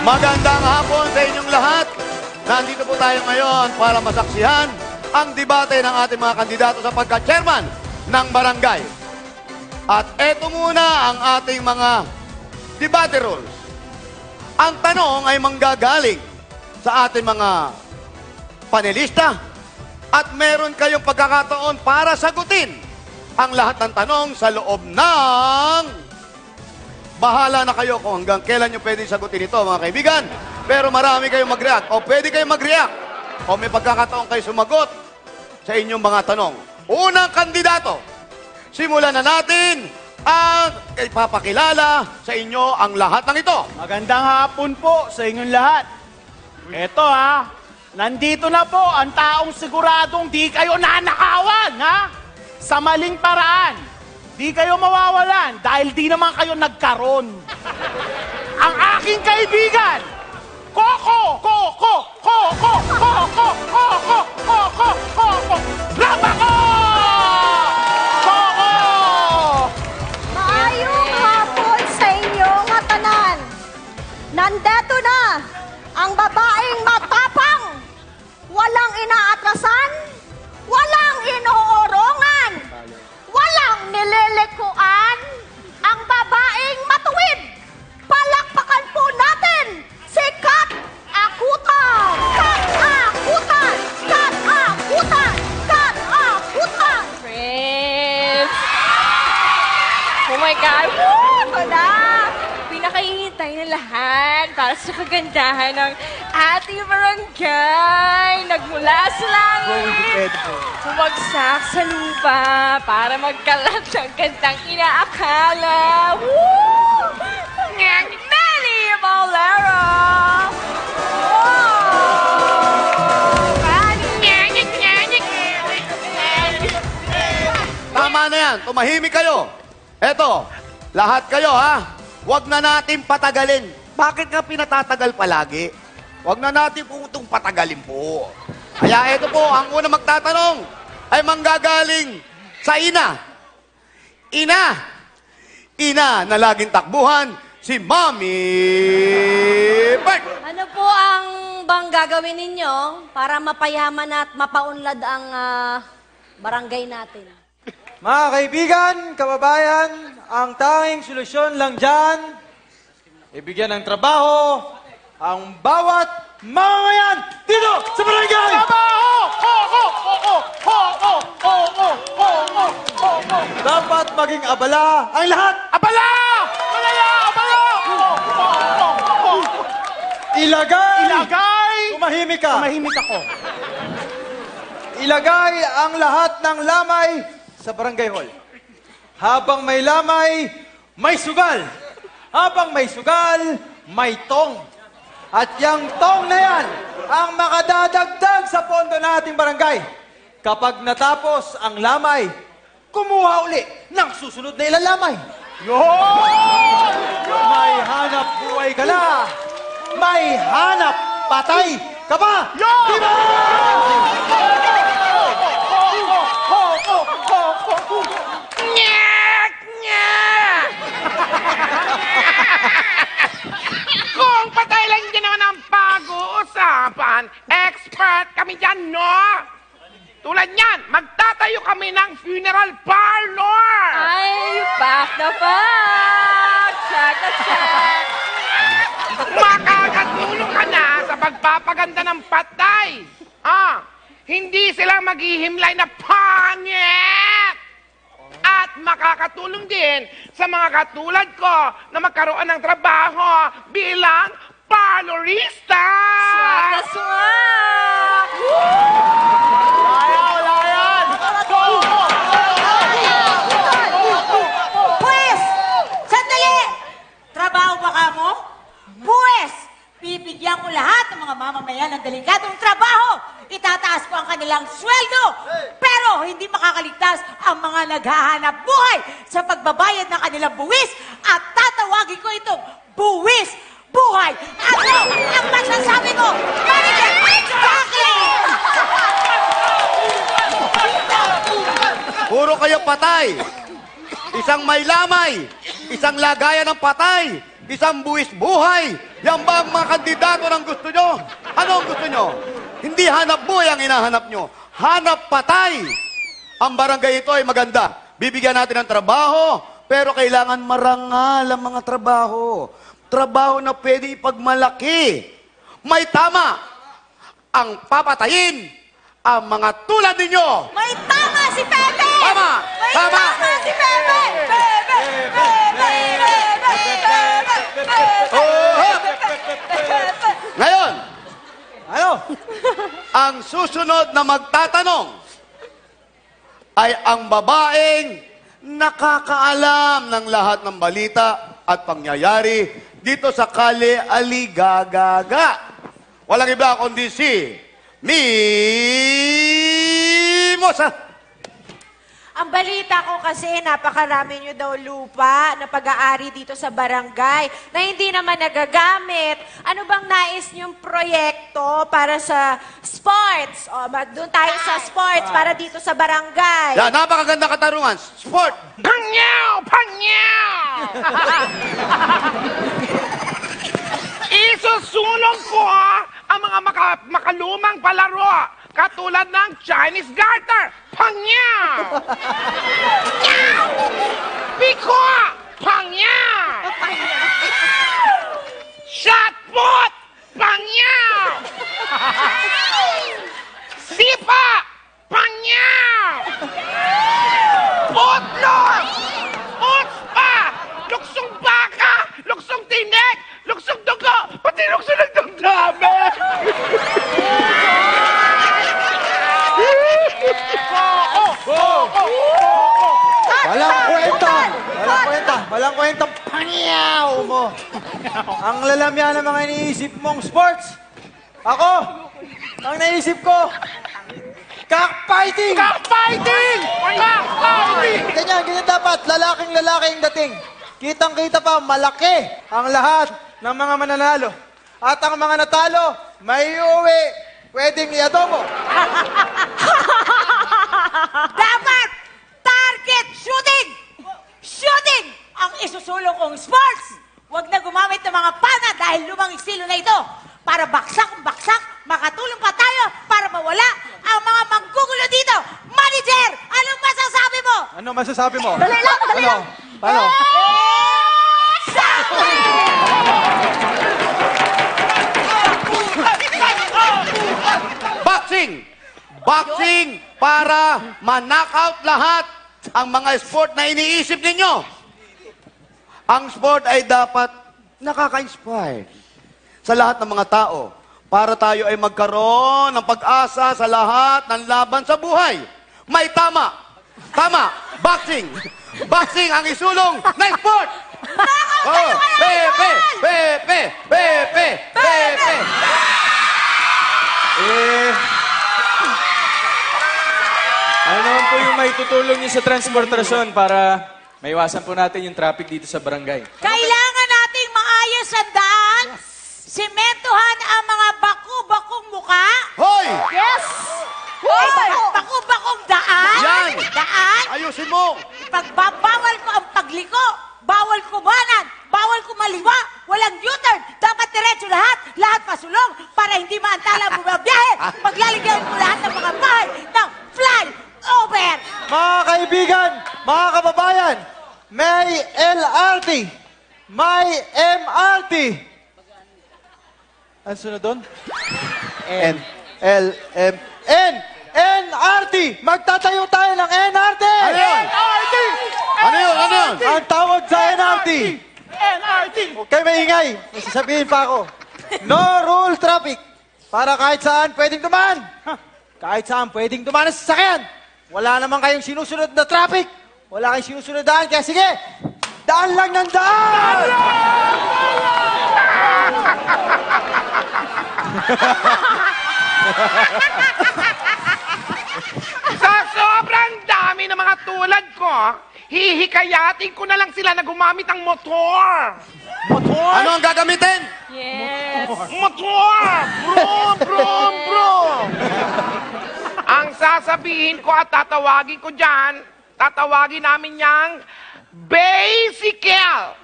Magandang hapon sa inyong lahat. Nandito po tayo ngayon para masaksihan ang debate ng ating mga kandidato sa pagka-chairman ng barangay. At eto muna ang ating mga debate rules. Ang tanong ay manggagaling sa ating mga panelista at meron kayong pagkakataon para sagutin ang lahat ng tanong sa loob ng... Bahala na kayo kung hanggang kailan nyo pwede sagutin ito, mga kaibigan. Pero marami kayong mag-react. O pwede kayong mag-react. O may pagkakataon kayo sumagot sa inyong mga tanong. Unang kandidato. Simulan na natin ang ipapakilala sa inyo ang lahat ng ito. Magandang hapon po sa inyong lahat. Eto ha, nandito na po ang taong siguradong di kayo nanakawan ha. Sa maling paraan. Di kayo mawawalan dahil di naman kayo nagkaroon. Ang aking kaibigan, Coco! Rabako! Coco! Maayong hapon sa inyo nga tanan. Nandito na ang babaeng matapang, walang inaatrasan, walang inuurongan, walang nililikuan, ang babaeng matuwid. Palakpakan po natin si Kat Akutan! Kat Akutan! Kat Akutan! Kat Akutan! Prince! Oh my God! Woo! Ito na! Pinakahihintay na lahat para sa kagandahan ng ating barangay. Nagmula sa langit, bumagsak sa lupa para magkalat ng gandang inaakala. Woo! Nelly Valero! Tama na yan. Tumahimik kayo. Eto, lahat kayo ha. Huwag na natin patagalin. Bakit nga pinatatagal palagi? Huwag na natin po itong patagalin po. Kaya ito po, ang unang magtatanong ay manggagaling sa ina. Ina na laging takbuhan, si Mommy Bert. Ano po ang bang gagawin ninyo para mapayaman at mapaunlad ang barangay natin? Mga kaibigan, kababayan, ang tanging solusyon lang dyan, ibigyan ng trabaho ang bawat mamamayan dito sa barangay! Dapat maging abala ang lahat! Abala! Ilagay! Ilagay! Tumahimik ka! Tumahimik ako. Ilagay ang lahat ng lamay sa barangay hall. Habang may lamay, may sugal. Habang may sugal, may tong. At yung tong na yan, ang makadadagdag sa pondo nating barangay. Kapag natapos ang lamay, kumuha uli ng susunod na ilang lamay. Yun! May hanap buhay ka na. May hanap patay ka pa. Yun! Diba? Kung patay lang din naman ang pag-uusapan, expert kami dyan, no? Tulad niyan, magtatayo kami ng funeral parlor! Ay, back na back! Check na check! Makakatulong ka na sa pagpapaganda ng patay. Hindi sila maghihimlay na pangit! At makakatulong din sa mga katulad ko na magkaroon ng trabaho bilang parlorista! Swak na swak! Layan! Pwes! Sandali! Trabaho ba ka mo? Pwes! Bibigyan ko lahat ng mga mamamayan ng delikatong trabaho. Itataas ko ang kanilang sweldo. Pero hindi makakaligtas ang mga naghahanap buhay sa pagbabayad ng kanilang buwis. At tatawagin ko itong buwis buhay. Ano ang masasabi mo? Puro kayo patay. Isang may lamay, isang lagayan ng patay. Isang buwis buhay. Yan ba ang mga kandidato ng gusto nyo? Ano ang gusto nyo? Hindi hanap buhay ang hinahanap nyo. Hanap patay. Ang barangay ito ay maganda. Bibigyan natin ng trabaho, pero kailangan marangal ang mga trabaho. Trabaho na pwede ipagmalaki. May tama. Ang papatayin, ang mga tulad ninyo. May tama si Pepe! Tama! May Tama! tama si Pepe! Pepe! Pepe! Pepe! Ngayon, Ano? ang susunod na magtatanong ay ang babaeng nakakaalam ng lahat ng balita at pangyayari dito sa Kale Aligagaga. Walang iba kundi si Mimosa. Ang balita ko kasi napakarami nyo daw lupa na pag-aari dito sa barangay na hindi naman nagagamit. Ano bang nais nyong proyekto para sa sports? O, doon tayo sa sports para dito sa barangay. Yan, napakaganda katarungan. Sport. Pangyaw! Pangyaw! Isusulong ko ang mga makalumang palaro katulad ng Chinese garter. Pangyaw! Nyaw! Piko! Pangyaw! Shot put! Pangyaw! Sipa! Pangyaw! Putlog! Utspa! Luksong baka! Luksong tinik! Luksong dugo! Pati luksong ng damdamin! Walang kwenta! Walang kwenta! Walang kwenta! Panyaw mo! Ang lalamya ng mga iniisip mong sports! Ako! Ang naisip ko! Cockfighting! Cockfighting! Cockfighting! Ganyan dapat. Lalaking-lalaki ang dating. Kitang-kita pa, malaki ang lahat ng mga mananalo. At ang mga natalo, may uwi. Pwedeng i-adobo. Dapat target shooting! Shooting ang isusulong kong sports! Huwag na gumamit ng mga pana dahil lumang estilo na ito. Para baksak, makatulong pa tayo para mawala ang mga manggugulo dito. Manager, anong masasabi mo? Ano masasabi mo? Dali lang, dali lang. Paano? Boxing! Boxing para ma-knockout lahat ang mga sport na iniisip ninyo. Ang sport ay dapat nakaka-inspire sa lahat ng mga tao para tayo ay magkaroon ng pag-asa sa lahat ng laban sa buhay. May tama. Tama. Boxing. Boxing ang isulong na sport. Oh, Pepe! Pepe! Pepe! Pepe! Ano naman po yung may tutulong niyo sa transportasyon para maiwasan po natin yung traffic dito sa barangay? Kailangan nating maayos ang daan. Sementohan ang mga baku-bakong muka. Hoy! Yes! Hoy! Baku-bakong daan. Yan! Daan. Ayusin mo! Pagbabawal ko ang pagliko. Bawal kumanan. Bawal kumaliwa. Walang U-turn. Dapat diretso lahat. Lahat pasulong para hindi maantala ang bumabiyahe. Paglalagyan mo lahat ng mga bahay ng fly-over. Mga kaibigan, mga kababayan, may LRT, may MRT. Ano sunod doon? N. L, M, N. NRT! Magtatayo tayo ng NRT! Ano yun? Ano yun? Ano yun? Ang tawag sa NRT! NRT! Huwag kayo maingay. May sasabihin pa ako. No rule traffic. Para kahit saan pwedeng dumaan. Kahit saan pwedeng dumaan ang sasakyan. Wala naman kayong sinusunod na traffic. Wala kayong sinusunod daan. Kaya sige, daan lang ng daan! Sa sobrang dami ng mga tulad ko, hihikayatin ko na lang sila na gumamit ng motor. Ano ang gagamitin? Yes. Motor! Brum, brum, brum! Ang sasabihin ko at tatawagin ko dyan, tatawagin namin niyang Bicycle.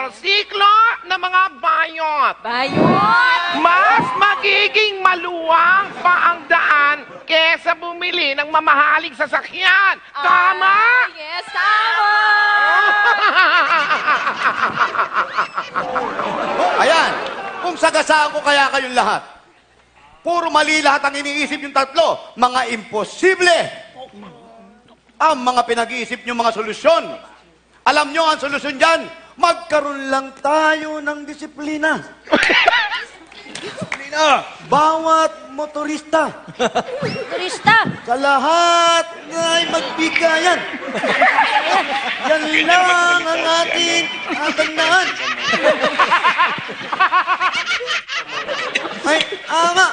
motorsiklo ng mga bayot. Bayot! Mas magiging maluwang pa ang daan kesa bumili ng mamahaling sasakyan. Tama? Yes, tama! Ayan, kung sagasaan ko kaya kayong lahat, puro mali lahat ang iniisip yung tatlo, mga imposible. Ang mga pinag-iisip nyo mga solusyon. Alam nyo ang solusyon dyan, magkaroon lang tayo ng disiplina. Disiplina. Bawat motorista. Turista! Sa lahat ay magbigayan. Yan lang ang ating tatandaan. Ay, ama.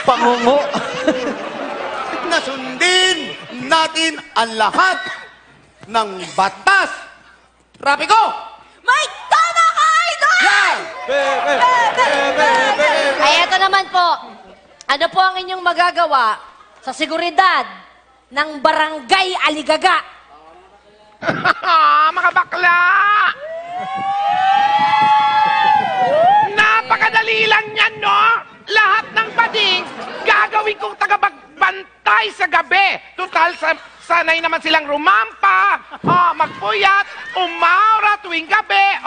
Pangungo. Nasundin natin ang lahat ng batas. Trapiko! May tama ka, Idol! Ay, eto naman po. Ano po ang inyong magagawa sa seguridad ng Barangay Aligaga? Mga bakla! Napakadali lang yan, no? Lahat ng bading, gagawin kong tagapagbantay sa gabi. Total, sanay naman silang rumampa, magpuyat, umaura tuwing gabi.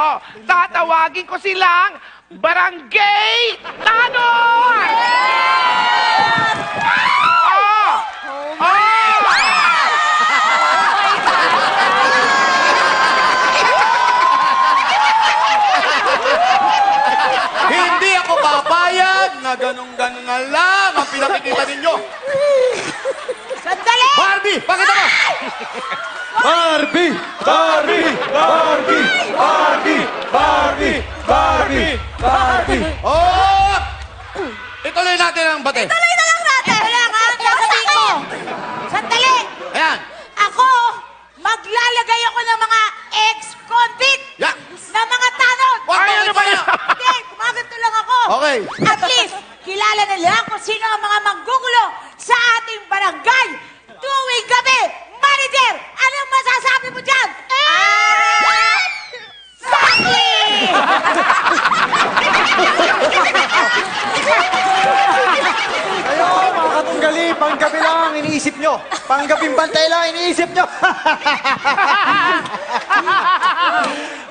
Tatawagin ko silang Barangay Tanod! Hindi ako papayag na ganun-ganun na lang ang pinakikita ninyo. Sandali! Barbie, pakita mo! Barbie! Barbie! Barbie! Barbie! Barbie! Barbie! Barbie! Oh! Ituloy natin ang bate. Tuloy na lang natin! Kailangan, sasabihin ko! Sandali! Ayan. Ako, maglalagay ako ng mga ex-convict Yeah. na mga tanod! Ay, ano ba yan? Hindi, kumaganto lang ako. Okay. At least, kilala nila kung sino ang mga manggugulo sa ating barangay tuwing gabi. Manager, anong masasabi mo dyan? Saki! Kayo, mga katunggali, panggabi lang ang iniisip nyo. Panggabing bantay lang ang iniisip nyo.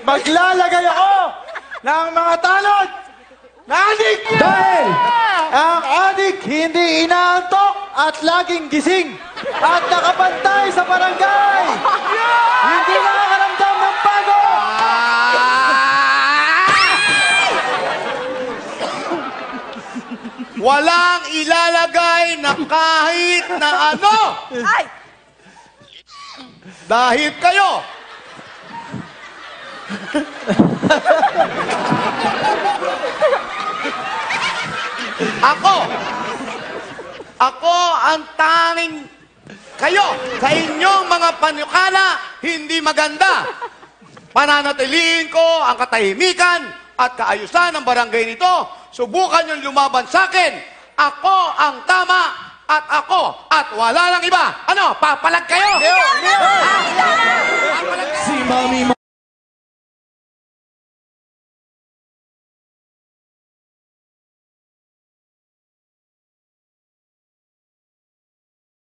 Maglalagay ako ng mga tanod na adik! Dahil ang adik hindi inaantok at laging gising at nakapantay sa barangay. Hindi nakakaramdam ng pagod. Walang ilalagay na kahit na ano. Ay! Dahil kayo. Ako ang tanging kayo sa inyong mga panukala hindi maganda. Pananatiliin ko ang katahimikan at kaayusan ng barangay nito. Subukan niyong lumaban sa akin. Ako ang tama at ako at wala lang iba. Ano, papalag kayo? Si Mami